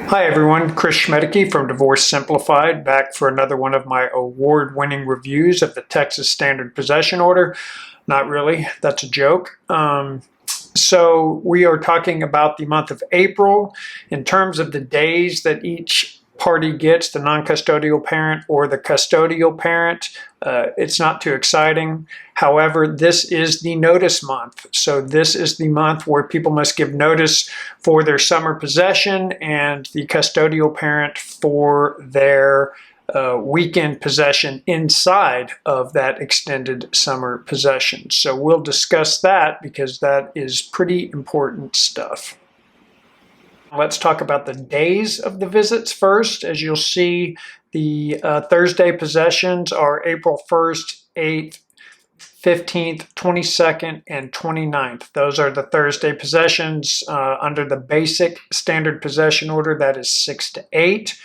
Hi everyone, Chris Schmedeke from Divorce Simplified, back for another one of my award-winning reviews of the Texas Standard Possession Order. Not really, that's a joke. So we are talking about the month of April in terms of the days that each party gets, the non-custodial parent or the custodial parent. It's not too exciting. However, this is the notice month. So this is the month where people must give notice for their summer possession and the custodial parent for their weekend possession inside of that extended summer possession. So we'll discuss that because that is pretty important stuff. Let's talk about the days of the visits first. As you'll see, the Thursday possessions are April 1st, 8th, 15th, 22nd, and 29th. Those are the Thursday possessions under the basic standard possession order. That is 6 to 8.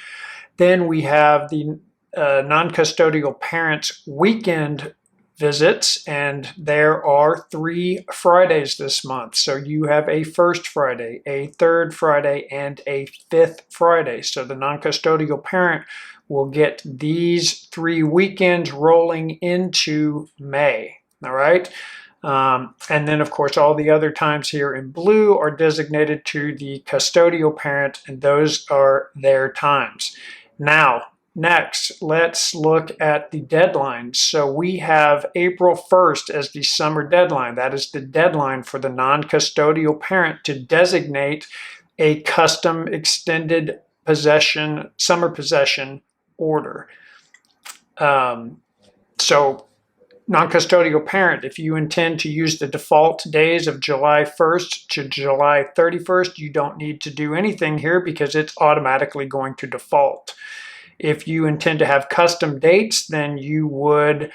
Then we have the non-custodial parents' weekend visits, and there are 3 Fridays this month. So you have a first Friday, a third Friday, and a 5th Friday. So the non-custodial parent will get these 3 weekends rolling into May. All right. And then, of course, all the other times here in blue are designated to the custodial parent, and those are their times. Now, next, let's look at the deadline. So we have April 1st as the summer deadline. That is the deadline for the non-custodial parent to designate a custom extended possession, summer possession order. So non-custodial parent, if you intend to use the default days of July 1st to July 31st, you don't need to do anything here because it's automatically going to default. If you intend to have custom dates, then you would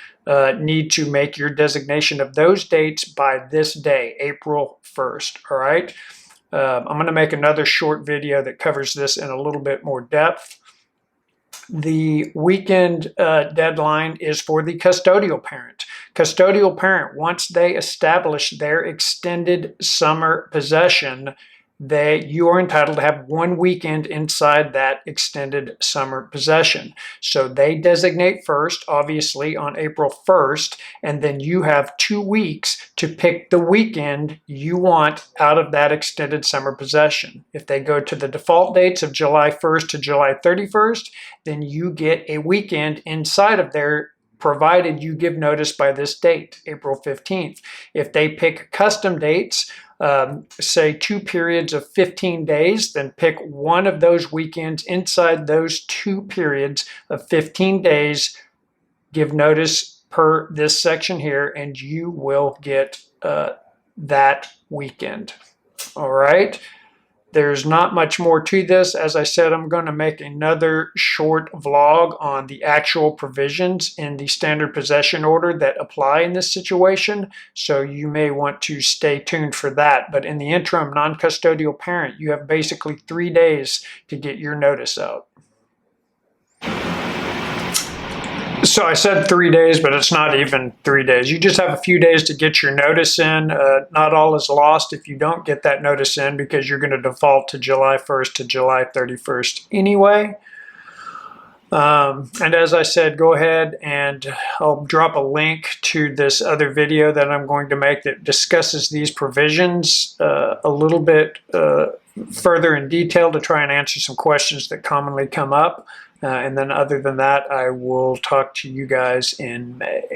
need to make your designation of those dates by this day, April 1st, all right? I'm going to make another short video that covers this in a little bit more depth. The weekend deadline is for the custodial parent. Custodial parent, once they establish their extended summer possession, you are entitled to have 1 weekend inside that extended summer possession. So they designate first, obviously, on April 1st, and then you have 2 weeks to pick the weekend you want out of that extended summer possession. If they go to the default dates of July 1st to July 31st, then you get a weekend inside of there, provided you give notice by this date, April 15th. If they pick custom dates, say 2 periods of 15 days, then pick one of those weekends inside those 2 periods of 15 days, give notice per this section here, and you will get that weekend. All right. There's not much more to this. As I said, I'm going to make another short vlog on the actual provisions in the standard possession order that apply in this situation. So you may want to stay tuned for that. But in the interim, non-custodial parent, you have basically 3 days to get your notice out. So I said 3 days, but it's not even 3 days. You just have a few days to get your notice in. Not all is lost if you don't get that notice in because you're going to default to July 1st to July 31st anyway. And as I said, go ahead and I'll drop a link to this other video that I'm going to make that discusses these provisions a little bit further in detail to try and answer some questions that commonly come up. And then other than that, I will talk to you guys in May.